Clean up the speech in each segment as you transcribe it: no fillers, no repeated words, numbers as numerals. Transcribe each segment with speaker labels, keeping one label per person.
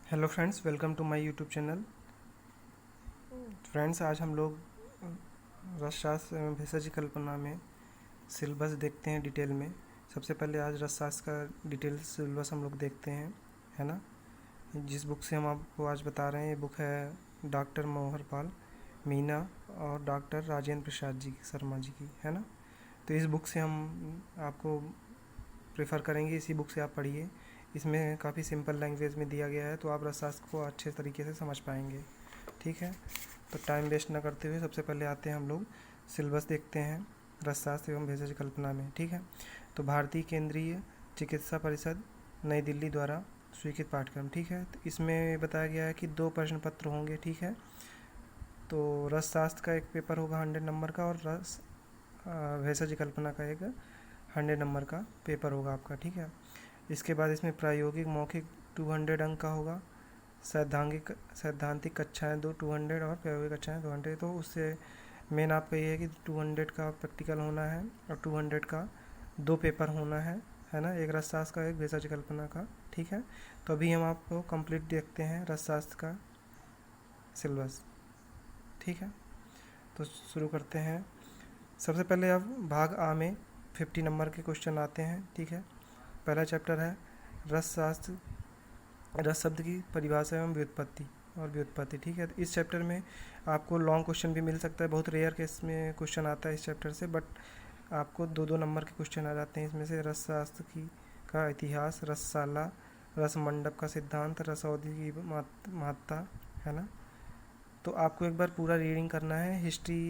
Speaker 1: Hello friends, welcome to my YouTube channel. Friends, आज हम लोग रसशास्त्र एवं भेषज कल्पना में सिलेबस देखते हैं डिटेल में। सबसे पहले आज रसशास्त्र का डिटेल सिलेबस हम लोग देखते हैं, है ना। जिस बुक से हम आपको आज बता रहे हैं, ये बुक है डॉक्टर मनोहर पाल मीना और डॉक्टर राजेंद्र प्रसाद जी शर्मा जी की, है ना। तो इस बुक से हम आपको प्रेफर करेंगे, इसी बुक से आप पढ़िए। इसमें काफ़ी सिंपल लैंग्वेज में दिया गया है, तो आप रसशास्त्र को अच्छे तरीके से समझ पाएंगे। ठीक है, तो टाइम वेस्ट ना करते हुए सबसे पहले आते हैं हम लोग सिलेबस देखते हैं रसशास्त्र एवं भेषज कल्पना में। ठीक है, तो भारतीय केंद्रीय चिकित्सा परिषद नई दिल्ली द्वारा स्वीकृत पाठ्यक्रम। ठीक है, तो इसमें बताया गया है कि 2 प्रश्न पत्र होंगे। ठीक है, तो रसशास्त्र का एक पेपर होगा 100 नंबर का, और भेषज कल्पना का एक 100 नंबर का पेपर होगा आपका। ठीक है, इसके बाद इसमें प्रायोगिक मौखिक 200 अंक का होगा, सैद्धांतिक कक्षाएं 200 और प्रायोगिक कक्षाएं 200। तो उससे मेन आपका ये है कि 200 का प्रैक्टिकल होना है और 200 का 2 पेपर होना है ना, एक रसशास्त्र का, एक भेषज कल्पना का। ठीक है, तो अभी हम आपको कंप्लीट देखते हैं रसशास्त्र का सिलेबस। ठीक है, तो शुरू करते हैं। सबसे पहले अब भाग आ में 50 नंबर के क्वेश्चन आते हैं। ठीक है, पहला चैप्टर है रसशास्त्र, रस शब्द की परिभाषा एवं व्युत्पत्ति। ठीक है, तो इस चैप्टर में आपको लॉन्ग क्वेश्चन भी मिल सकता है, बहुत रेयर केस में क्वेश्चन आता है इस चैप्टर से, बट आपको 2-2 नंबर के क्वेश्चन आ जाते हैं इसमें से। रसशास्त्र की का इतिहास, रसशाला, रस मंडप का सिद्धांत, रसौधी की महत्ता, है ना। तो आपको एक बार पूरा रीडिंग करना है, हिस्ट्री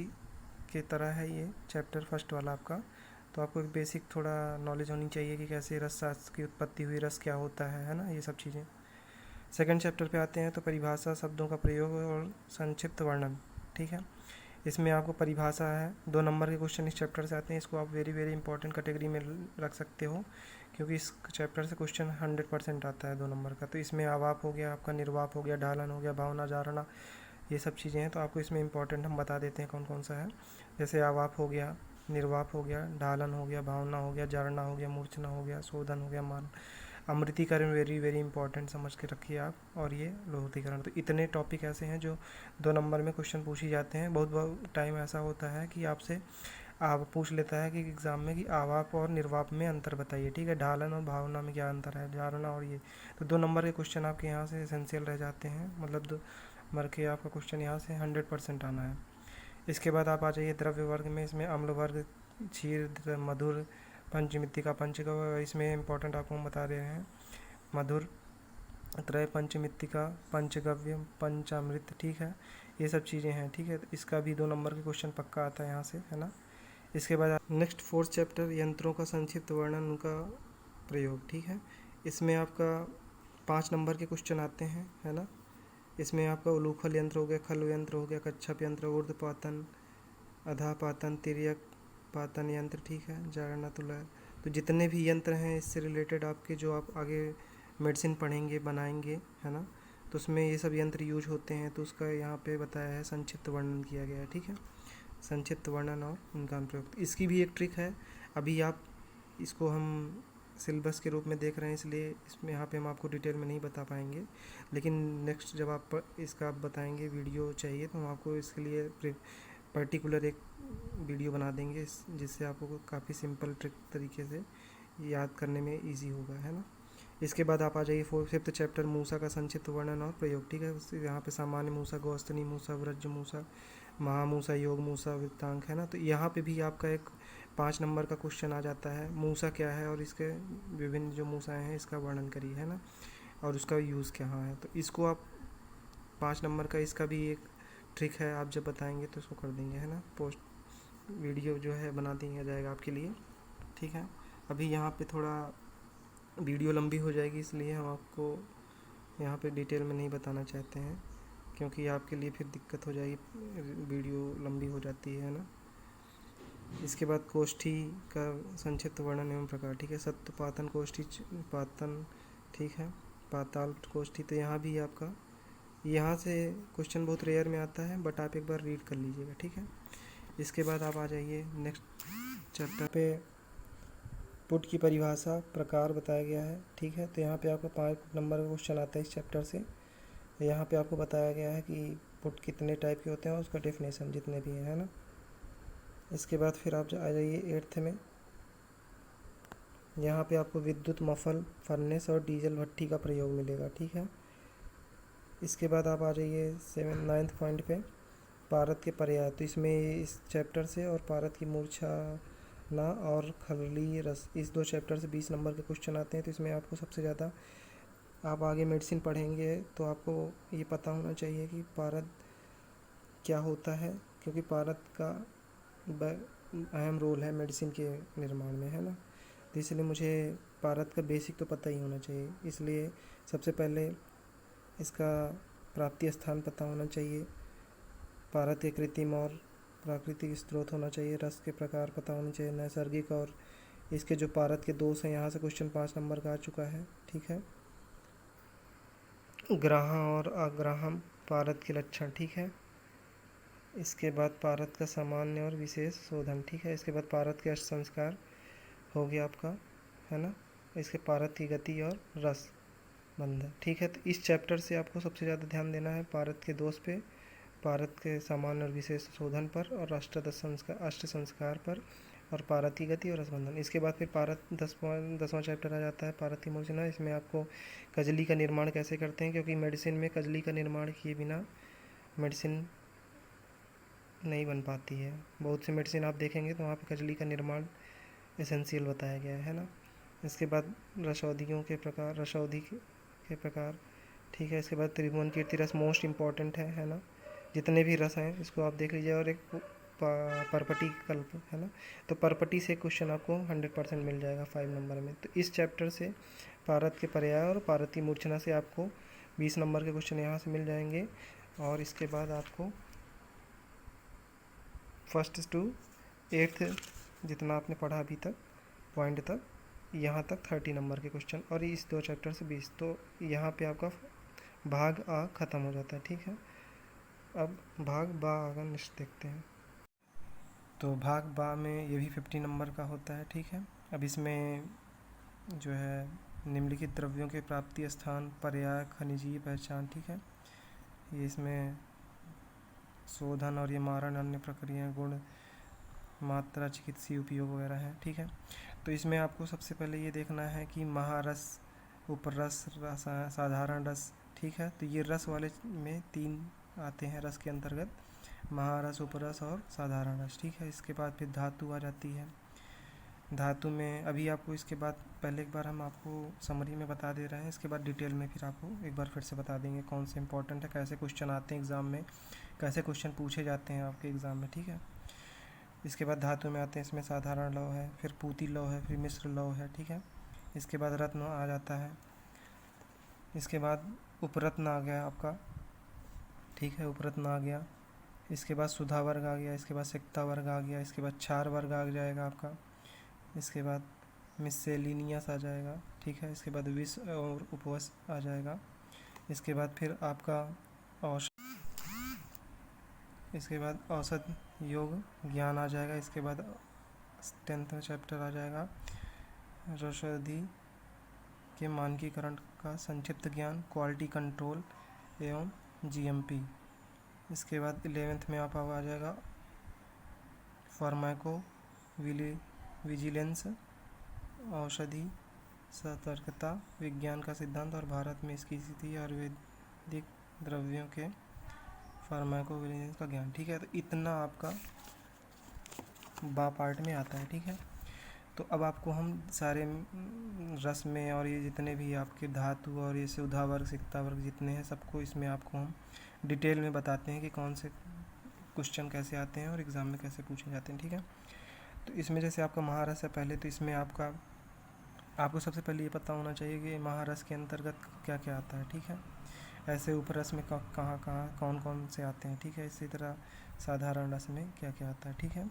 Speaker 1: की तरह है ये चैप्टर फर्स्ट वाला आपका। तो आपको एक बेसिक थोड़ा नॉलेज होनी चाहिए कि कैसे रसशास्त्र की उत्पत्ति हुई, रस क्या होता है ना, ये सब चीज़ें। सेकंड चैप्टर पे आते हैं, तो परिभाषा, शब्दों का प्रयोग और संक्षिप्त वर्णन। ठीक है, इसमें आपको परिभाषा है, 2 नंबर के क्वेश्चन इस चैप्टर से आते हैं। इसको आप वेरी वेरी इंपॉर्टेंट कैटेगरी में रख सकते हो, क्योंकि इस चैप्टर से क्वेश्चन 100% आता है 2 नंबर का। तो इसमें आवाप हो गया आपका, निर्वाप हो गया, ढालन हो गया, भावना, जारणा, ये सब चीज़ें हैं। तो आपको इसमें इंपॉर्टेंट हम बता देते हैं कौन कौन सा है। जैसे आवाप हो गया, निर्वाप हो गया, ढालन हो गया, भावना हो गया, जारणा हो गया, मूर्छना हो गया, शोधन हो गया, मान, अमृतीकरण वेरी वेरी इंपॉर्टेंट समझ के रखिए आप, और ये लोहतीकरण। तो इतने टॉपिक ऐसे हैं जो 2 नंबर में क्वेश्चन पूछ ही जाते हैं। बहुत बहुत टाइम ऐसा होता है कि आपसे आप पूछ लेता है कि एग्ज़ाम में कि आवाप और निर्वाप में अंतर बताइए। ठीक है, ढालन और भावना में क्या अंतर है, धारणा और ये। तो 2 नंबर के क्वेश्चन आपके यहाँ से एसेंशियल रह जाते हैं, मतलब 2 नंबर के आपका क्वेश्चन यहाँ से 100% आना है। इसके बाद आप आ जाइए द्रव्य वर्ग में। इसमें अम्ल वर्ग, क्षीर, मधुर, पंचमित्तिका, पंचगव्य, इसमें इंपॉर्टेंट आपको हम बता रहे हैं। मधुर, त्रय, पंचमित्तिका, पंचगव्य, पंचामृत। ठीक है, ये सब चीज़ें हैं। ठीक है, तो इसका भी 2 नंबर के क्वेश्चन पक्का आता है यहाँ से, है ना। इसके बाद नेक्स्ट 4th चैप्टर, यंत्रों का संक्षिप्त वर्णन, उनका प्रयोग। ठीक है, इसमें आपका 5 नंबर के क्वेश्चन आते हैं, है ना। इसमें आपका उलूखल यंत्र हो गया, खल यंत्र हो गया, कच्छप यंत्र, ऊर्ध्वपातन, अधापातन, तिर्यक पातन यंत्र। ठीक है, जारणा, तुला। तो जितने भी यंत्र हैं इससे रिलेटेड आपके, जो आप आगे मेडिसिन पढ़ेंगे, बनाएंगे, है ना, तो उसमें ये सब यंत्र यूज होते हैं। तो उसका यहाँ पे बताया है, संक्षिप्त वर्णन किया गया है। ठीक है, संक्षिप्त वर्णन और उनका अनुप्रयोग। इसकी भी एक ट्रिक है, अभी आप इसको हम सिलेबस के रूप में देख रहे हैं, इसलिए इसमें यहाँ पे हम आपको डिटेल में नहीं बता पाएंगे, लेकिन नेक्स्ट जब आप इसका आप बताएंगे वीडियो चाहिए, तो हम आपको इसके लिए पर्टिकुलर एक वीडियो बना देंगे, जिससे आपको काफ़ी सिंपल ट्रिक तरीके से याद करने में इजी होगा, है ना। इसके बाद आप आ जाइए 5th चैप्टर, मूसा का संक्षिप्त वर्णन और प्रयोग। ठीक है, उससे यहाँ पे सामान्य मूसा, गौस्तनी मूसा, व्रज मूसा, महामूसा, योग मूसा, वृत्तांक, है ना। तो यहाँ पे भी आपका एक 5 नंबर का क्वेश्चन आ जाता है, मूसा क्या है और इसके विभिन्न जो मूसाएँ हैं इसका वर्णन करिए, है ना, और उसका यूज़ क्या है। तो इसको आप 5 नंबर का इसका भी एक ट्रिक है, आप जब बताएंगे तो इसको कर देंगे, है ना। पोस्ट वीडियो जो है बना दिया जाएगा आपके लिए। ठीक है, अभी यहाँ पे थोड़ा वीडियो लंबी हो जाएगी, इसलिए हम आपको यहाँ पे डिटेल में नहीं बताना चाहते हैं, क्योंकि आपके लिए फिर दिक्कत हो जाएगी, वीडियो लंबी हो जाती है ना। इसके बाद कोष्ठी का संक्षिप्त वर्णन एवं प्रकार। ठीक है, सत्यपातन कोष्ठी, पातन, ठीक है, पाताल कोष्ठी। तो यहाँ भी आपका, यहाँ से क्वेश्चन बहुत रेयर में आता है, बट आप एक बार रीड कर लीजिएगा। ठीक है, इसके बाद आप आ जाइए नेक्स्ट चैप्टर पे, पुट की परिभाषा, प्रकार बताया गया है। ठीक है, तो यहाँ पे आपका 5 नंबर का क्वेश्चन आता है इस चैप्टर से। यहाँ पे आपको बताया गया है कि पुट कितने टाइप के होते हैं और उसका डेफिनेशन जितने भी है ना। इसके बाद फिर आप आ जाइए 8th में। यहाँ पे आपको विद्युत मफल फर्नेस और डीजल भट्ठी का प्रयोग मिलेगा, ठीक है। इसके बाद आप आ जाइए 9th पॉइंट पे, पारद के पर्याय। तो इसमें इस चैप्टर से और पारद की मूर्छा ना और खरली रस, इस 2 चैप्टर से 20 नंबर के क्वेश्चन आते हैं। तो इसमें आपको सबसे ज़्यादा, आप आगे मेडिसिन पढ़ेंगे तो आपको ये पता होना चाहिए कि पारद क्या होता है, क्योंकि पारद का अहम रोल है मेडिसिन के निर्माण में, है ना। तो इसलिए मुझे पारद का बेसिक तो पता ही होना चाहिए। इसलिए सबसे पहले इसका प्राप्ति स्थान पता होना चाहिए, पारद के कृत्रिम और प्राकृतिक स्रोत होना चाहिए, रस के प्रकार पता होने चाहिए, नैसर्गिक और इसके जो पारद के दोष हैं, यहाँ से क्वेश्चन 5 नंबर का आ चुका है, ठीक है। ग्राह्य और अग्राह्य पारद के लक्षण, ठीक है। इसके बाद पारद का सामान्य और विशेष शोधन, ठीक है। इसके बाद पारद के अष्ट संस्कार हो गया आपका, है ना। इसके पारद की गति और रस बंधन, ठीक है। तो इस चैप्टर से आपको सबसे ज़्यादा ध्यान देना है पारद के दोष पे, पारद के सामान्य और विशेष शोधन पर, और अष्ट संस्कार पर, और पारद की गति और रसबंधन। इसके बाद फिर पारद 10वां चैप्टर आ जाता है, पारद की मूर्छना। इसमें आपको कजली का निर्माण कैसे करते हैं, क्योंकि मेडिसिन में कजली का निर्माण किए बिना मेडिसिन नहीं बन पाती है। बहुत सी मेडिसिन आप देखेंगे तो वहाँ पे कजली का निर्माण एसेंशियल बताया गया है ना। इसके बाद रसौधियों के प्रकार, रसौधी के प्रकार, ठीक है। इसके बाद त्रिभुवन कीर्ति रस मोस्ट इम्पॉर्टेंट है ना। जितने भी रस हैं इसको आप देख लीजिए, और एक परपटी कल्प, है ना। तो परपटी से क्वेश्चन आपको 100% मिल जाएगा 5 नंबर में। तो इस चैप्टर से पारद के पर्याय और पारद की मूर्छना से आपको 20 नंबर के क्वेश्चन यहाँ से मिल जाएंगे। और इसके बाद आपको 1st to 8th जितना आपने पढ़ा अभी तक पॉइंट तक, यहाँ तक 30 नंबर के क्वेश्चन, और इस 2 चैप्टर से 20। तो यहाँ पे आपका भाग आ ख़त्म हो जाता है, ठीक है। अब भाग बा आगे निश्चित देखते हैं। तो भाग बा में ये भी 50 नंबर का होता है, ठीक है। अब इसमें जो है निम्नलिखित द्रव्यों के प्राप्ति स्थान, पर्याय, खनिजीय पहचान, ठीक है। ये इसमें शोधन और ये मारण, अन्य प्रक्रिया, गुण, मात्रा, चिकित्सीय उपयोग वगैरह है, ठीक है। तो इसमें आपको सबसे पहले ये देखना है कि महारस, उपरस, रस, साधारण रस, ठीक है। तो ये रस वाले में 3 आते हैं रस के अंतर्गत, महारस, उपरस और साधारण रस, ठीक है। इसके बाद फिर धातु आ जाती है। धातु में अभी आपको इसके बाद पहले एक बार हम आपको समरी में बता दे रहे हैं, इसके बाद डिटेल में फिर आपको एक बार फिर से बता देंगे कौन से इंपॉर्टेंट है, कैसे क्वेश्चन आते हैं एग्ज़ाम में, कैसे क्वेश्चन पूछे जाते हैं आपके एग्ज़ाम में, ठीक है। इसके बाद धातु में आते हैं, इसमें साधारण लौह है, फिर पूती लौह है, फिर मिश्र लौह है, ठीक है। इसके बाद रत्न आ जाता है। इसके बाद उपरत्न आ गया आपका, ठीक है, उपरत्न आ गया। इसके बाद सुधा वर्ग आ गया, इसके बाद सिक्ता वर्ग आ गया, इसके बाद क्षार वर्ग आ जाएगा आपका। इसके बाद मिससेलिनियस आ जाएगा, ठीक है। इसके बाद विष और उपवस आ जाएगा। इसके बाद फिर आपका औषध, इसके बाद औषध योग ज्ञान आ जाएगा। इसके बाद 10th चैप्टर आ जाएगा औषधि के मानकीकरण का संक्षिप्त ज्ञान, क्वालिटी कंट्रोल एवं जीएमपी। इसके बाद 11th में आप आ जाएगा फार्माको विजिलेंस, औषधि सतर्कता विज्ञान का सिद्धांत और भारत में इसकी स्थिति, आयुर्वेदिक द्रव्यों के फार्माकोविजिलेंस का ज्ञान, ठीक है। तो इतना आपका बा पार्ट में आता है, ठीक है। तो अब आपको हम सारे रस में और ये जितने भी आपके धातु और ये सुधा वर्ग, सिक्ता वर्ग जितने हैं, सबको इसमें आपको हम डिटेल में बताते हैं कि कौन से क्वेश्चन कैसे आते हैं और एग्ज़ाम में कैसे पूछे जाते हैं, ठीक है। तो इसमें जैसे आपका महारस है पहले, तो इसमें आपको सबसे पहले ये पता होना चाहिए कि महारस के अंतर्गत क्या क्या आता है, ठीक है। ऐसे उपरस में कहाँ कौन कौन से आते हैं, ठीक है। इसी तरह साधारण रस में क्या क्या आता है, ठीक है।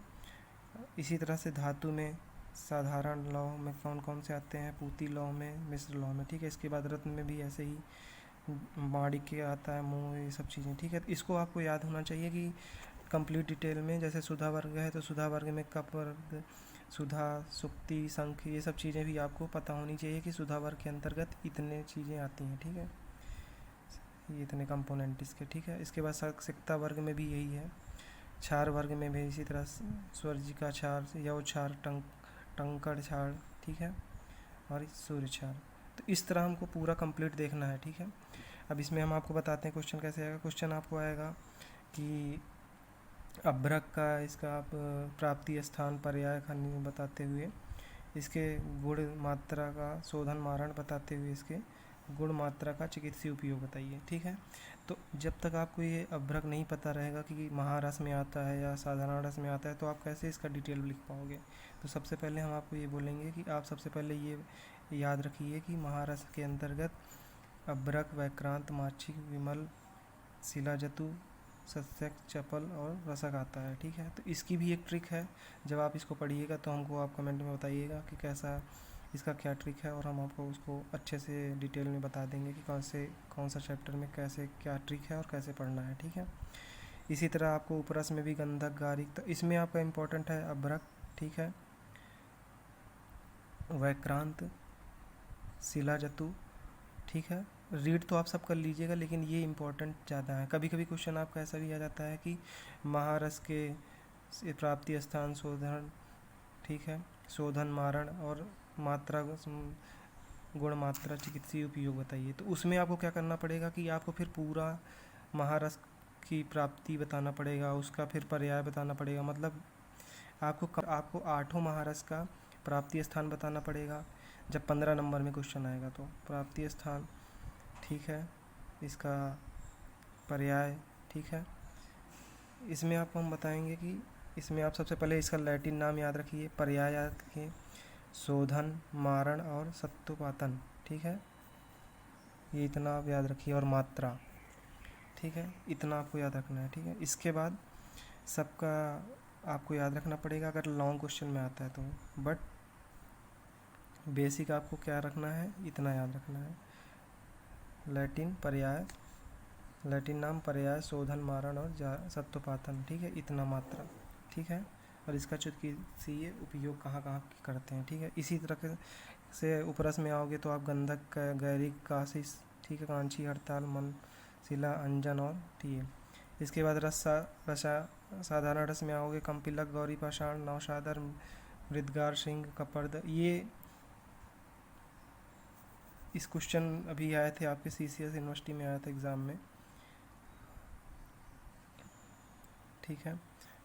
Speaker 1: इसी तरह से धातु में साधारण लौह में कौन कौन से आते हैं, पूती लौह में, मिश्र लौह में, ठीक है। इसके बाद रत्न में भी ऐसे ही माणिक्य आता है, मोह, ये सब चीज़ें, ठीक है। तो इसको आपको याद होना चाहिए कि कंप्लीट डिटेल में, जैसे सुधा वर्ग है तो सुधा वर्ग में कप वर्ग, सुधा, सुक्ति, शंख, ये सब चीज़ें भी आपको पता होनी चाहिए कि सुधा वर्ग के अंतर्गत इतने चीज़ें आती हैं, ठीक है। ये इतने कंपोनेंट इसके, ठीक है। इसके बाद सक्ता वर्ग में भी यही है, क्षार वर्ग में भी इसी तरह स्वर्जिका क्षार, यव क्षार, टंकड़ क्षार, ठीक है, और सूर्य क्षार। तो इस तरह हमको पूरा कंप्लीट देखना है, ठीक है। अब इसमें हम आपको बताते हैं क्वेश्चन कैसे आएगा। क्वेश्चन आपको आएगा कि अभ्रक का इसका आप प्राप्ति स्थान पर्याय खंड बताते हुए, इसके गुण मात्रा का शोधन मारण बताते हुए, इसके गुण मात्रा का चिकित्सीय उपयोग बताइए, ठीक है। तो जब तक आपको ये अभ्रक नहीं पता रहेगा कि महारस में आता है या साधारण रस में आता है, तो आप कैसे इसका डिटेल लिख पाओगे। तो सबसे पहले हम आपको ये बोलेंगे कि आप सबसे पहले ये याद रखिए कि महारस के अंतर्गत अभ्रक, वैक्रांत, माक्षिक, विमल, शिलाजतु, सस्यक, चपल और रसक आता है, ठीक है। तो इसकी भी एक ट्रिक है, जब आप इसको पढ़िएगा तो हमको आप कमेंट में बताइएगा कि कैसा इसका क्या ट्रिक है, और हम आपको उसको अच्छे से डिटेल में बता देंगे कि कौन सा चैप्टर में कैसे क्या ट्रिक है और कैसे पढ़ना है, ठीक है। इसी तरह आपको उपरस में भी गंधक, गारिक, तो इसमें आपका इम्पोर्टेंट है अभ्रक, ठीक है, वैक्रांत, शिलाजतु, ठीक है। रीड तो आप सब कर लीजिएगा, लेकिन ये इम्पोर्टेंट ज़्यादा है। कभी कभी क्वेश्चन आपका ऐसा भी आ जाता है कि महारस के प्राप्ति स्थान शोधन, ठीक है, शोधन मारण और मात्रा गुण मात्रा चिकित्सीय उपयोग बताइए। तो उसमें आपको क्या करना पड़ेगा कि आपको फिर पूरा महारस की प्राप्ति बताना पड़ेगा, उसका फिर पर्याय बताना पड़ेगा। मतलब आपको 8 महारस का प्राप्ति स्थान बताना पड़ेगा जब 15 नंबर में क्वेश्चन आएगा। तो प्राप्ति स्थान, ठीक है, इसका पर्याय, ठीक है। इसमें आपको हम बताएंगे कि इसमें आप सबसे पहले इसका लैटिन नाम याद रखिए, पर्याय याद रखिए, शोधन, मारण और सत्तोपातन, ठीक है, ये इतना आप याद रखिए, और मात्रा, ठीक है, इतना आपको याद रखना है, ठीक है। इसके बाद सबका आपको याद रखना पड़ेगा अगर लॉन्ग क्वेश्चन में आता है तो, बट बेसिक आपको क्या रखना है, इतना याद रखना है। लैटिन पर्याय, लैटिन नाम, पर्याय, शोधन, मारण और सत्तोपातन, ठीक है, इतना मात्रा, ठीक है। और इसका चिकित्सीय उपयोग कहाँ कहाँ करते हैं, ठीक है। इसी तरह से उपरस में आओगे तो आप गंधक, गैरिक, काशिश, ठीक है, कांची, हड़ताल, मन, शिला, अंजन और टीए। इसके बाद साधारण रस में आओगे कंपिलक, गौरी पाषाण, नौशादर, मृदगार, सिंह, कपर्द। ये इस क्वेश्चन अभी आए थे आपके CCS यूनिवर्सिटी में आया था एग्ज़ाम में, ठीक है,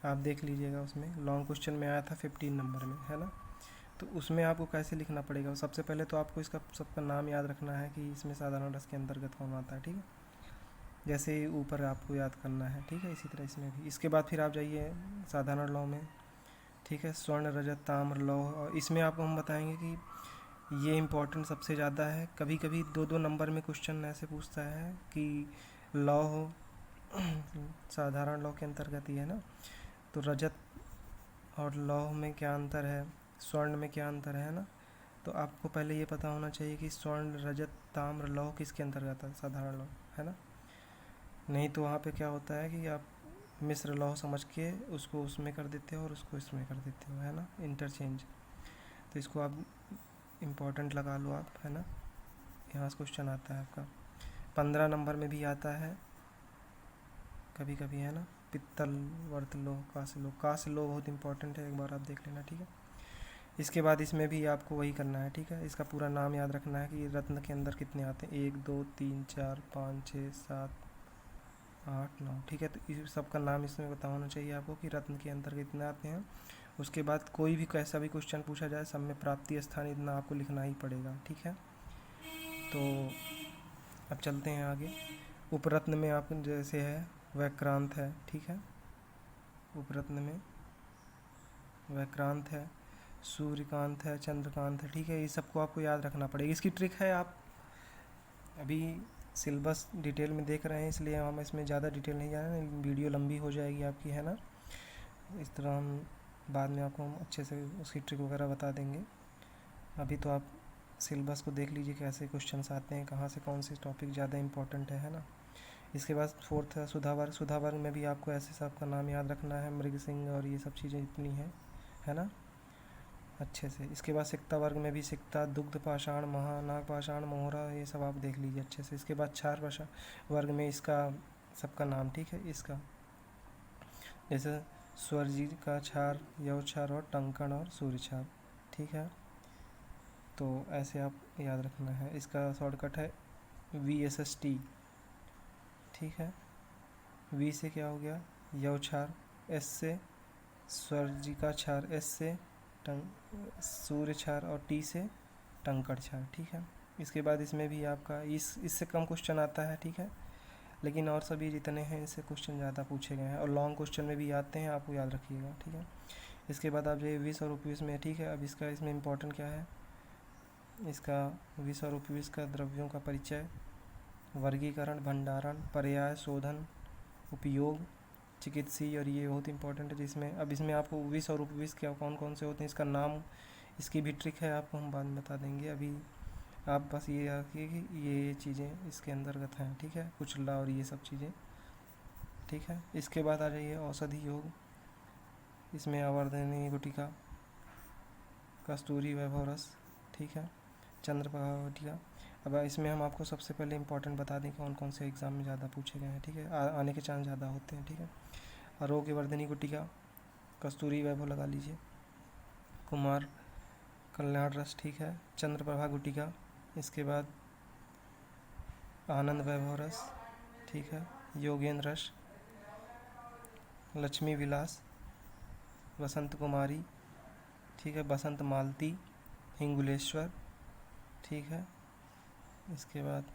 Speaker 1: आप देख लीजिएगा। उसमें लॉन्ग क्वेश्चन में आया था 15 नंबर में, है ना। तो उसमें आपको कैसे लिखना पड़ेगा, सबसे पहले तो आपको इसका सबका नाम याद रखना है कि इसमें साधारण रस के अंतर्गत कौन आता है, ठीक है, जैसे ऊपर आपको याद करना है, ठीक है। इसी तरह इसमें भी। इसके बाद फिर आप जाइए साधारण लौह में, ठीक है, स्वर्ण, रजत, ताम्र, लौह। और इसमें आपको हम बताएंगे कि ये इम्पोर्टेंट सबसे ज़्यादा है। कभी कभी 2-2 नंबर में क्वेश्चन ऐसे पूछता है कि लौह साधारण लौह के अंतर्गत ही है ना, तो रजत और लौह में क्या अंतर है, स्वर्ण में क्या अंतर है ना। तो आपको पहले ये पता होना चाहिए कि स्वर्ण, रजत, ताम्र, लौह किसके अंतर्गत है, साधारण लौह, है ना। नहीं तो वहाँ पे क्या होता है कि आप मिश्र लौह समझ के उसको उसमें कर देते हो और उसको इसमें कर देते हो, है ना, इंटरचेंज। तो इसको आप इम्पोर्टेंट लगा लो आप, है ना। यहाँ से क्वेश्चन आता है आपका 15 नंबर में भी आता है कभी कभी, है ना। पित्तल, वर्त लोह, कांस्य लोह बहुत इंपॉर्टेंट है, एक बार आप देख लेना, ठीक है। इसके बाद इसमें भी आपको वही करना है, ठीक है। इसका पूरा नाम याद रखना है कि रत्न के अंदर कितने आते हैं, 1 2 3 4 5 6 7 8 9, ठीक है। तो इस सब का नाम इसमें पता होना चाहिए आपको कि रत्न के अंदर कितने आते हैं। उसके बाद कोई भी कैसा भी क्वेश्चन पूछा जाए, सब में प्राप्ति स्थान इतना आपको लिखना ही पड़ेगा, ठीक है। तो अब चलते हैं आगे। उपरत्न में आप जैसे है वैक्रांत है, ठीक है, उपरत्न में वैक्रांत है, सूर्यकांत है, चंद्रकांत है, ठीक है। ये सबको आपको याद रखना पड़ेगा। इसकी ट्रिक है, आप अभी सिलेबस डिटेल में देख रहे हैं इसलिए हम इसमें ज़्यादा डिटेल नहीं जा रहे हैं, वीडियो लंबी हो जाएगी आपकी, है ना। इस तरह हम बाद में आपको हम अच्छे से उसकी ट्रिक वगैरह बता देंगे। अभी तो आप सिलेबस को देख लीजिए कैसे क्वेश्चंस आते हैं, कहाँ से कौन से टॉपिक ज़्यादा इंपॉर्टेंट है ना। इसके बाद 4th है सुधावर्ग। सुधावर्ग में भी आपको ऐसे सबका नाम याद रखना है, मृग सिंह और ये सब चीज़ें इतनी हैं, है ना। अच्छे से। इसके बाद सिक्ता वर्ग में भी सिक्ता, दुग्ध पाषाण, महानाग पाषाण, मोहरा, ये सब आप देख लीजिए अच्छे से। इसके बाद क्षार पाषाण वर्ग में इसका सबका नाम, ठीक है। इसका जैसे स्वरजी का क्षार, यव क्षार और टंकण और सूर्य क्षार, ठीक है। तो ऐसे आप याद रखना है। इसका शॉर्टकट है VSST, ठीक है। V से क्या हो गया, यव क्षार, S से स्वरजी का क्षार, S से सूर्य क्षार और T से टंकण क्षार, ठीक है। इसके बाद इसमें भी आपका इससे कम क्वेश्चन आता है, ठीक है, लेकिन और सभी जितने हैं इससे क्वेश्चन ज़्यादा पूछे गए हैं और लॉन्ग क्वेश्चन में भी आते हैं, आपको याद रखिएगा, ठीक है। इसके बाद आप जो 20 और 21 में, ठीक है। अब इसका इसमें इम्पोर्टेंट क्या है, इसका 20 और 21 का द्रव्यों का परिचय, वर्गीकरण, भंडारण, पर्याय, शोधन, उपयोग, चिकित्सीय, और ये बहुत इंपॉर्टेंट है जिसमें अब इसमें आपको 20 और 21 क्या कौन कौन से होते हैं, इसका नाम, इसकी भी ट्रिक है, आपको हम बाद में बता देंगे। अभी आप बस ये रखिए कि ये चीज़ें इसके अंतर्गत हैं, ठीक है, कुछ ला और ये सब चीज़ें, ठीक है। इसके बाद आ जाइए औषधि योग। इसमें आवर्धनी गुटिका, कस्तूरी वैभव रस, ठीक है, चंद्रप्रभा गुटिका। अब इसमें हम आपको सबसे पहले इंपॉर्टेंट बता दें कौन कौन से एग्ज़ाम में ज़्यादा पूछे गए हैं, ठीक है, आने के चांस ज़्यादा होते हैं, ठीक है। आरोग्यवर्धनी गुटिका, कस्तूरी वैभव लगा लीजिए, कुमार कल्याण रस, ठीक है, चंद्रप्रभा गुटिका। इसके बाद आनंद वैभव रस, ठीक है, योगेंद्र रस, लक्ष्मी विलास, वसंत कुमारी, ठीक है, बसंत मालती, हिंगुलेश्वर, ठीक है। इसके बाद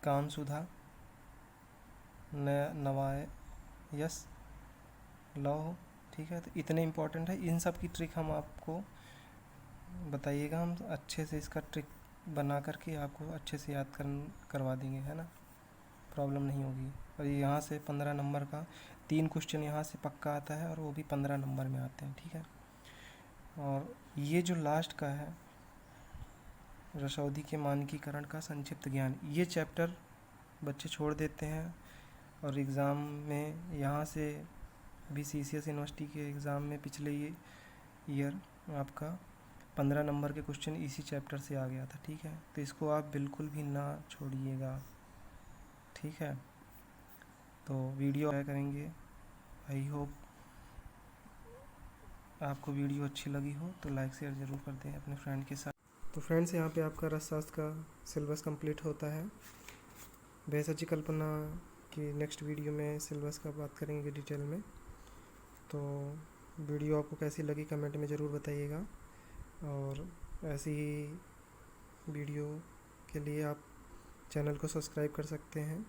Speaker 1: काम सुधा, नवाय यस, लौह, ठीक है। तो इतने इम्पोर्टेंट है, इन सब की ट्रिक हम आपको बताइएगा, हम अच्छे से इसका ट्रिक बना करके आपको अच्छे से याद करवा देंगे, है ना, प्रॉब्लम नहीं होगी। और यहाँ से 15 नंबर का 3 क्वेश्चन यहाँ से पक्का आता है और वो भी 15 नंबर में आते हैं, ठीक है। और ये जो लास्ट का है, रसौधी के मानकीकरण का संक्षिप्त ज्ञान, ये चैप्टर बच्चे छोड़ देते हैं और एग्ज़ाम में यहाँ से अभी CCS यूनिवर्सिटी के एग्ज़ाम में पिछले ईयर आपका 15 नंबर के क्वेश्चन इसी चैप्टर से आ गया था, ठीक है। तो इसको आप बिल्कुल भी ना छोड़िएगा, ठीक है। तो वीडियो करेंगे, आई होप आपको वीडियो अच्छी लगी हो तो लाइक शेयर ज़रूर कर दें अपने फ्रेंड के साथ। तो फ्रेंड्स, यहाँ पे आपका रसशास्त्र का सिलेबस कंप्लीट होता है। भेषज कल्पना की नेक्स्ट वीडियो में सिलेबस का बात करेंगे डिटेल में। तो वीडियो आपको कैसी लगी कमेंट में ज़रूर बताइएगा, और ऐसी ही वीडियो के लिए आप चैनल को सब्सक्राइब कर सकते हैं।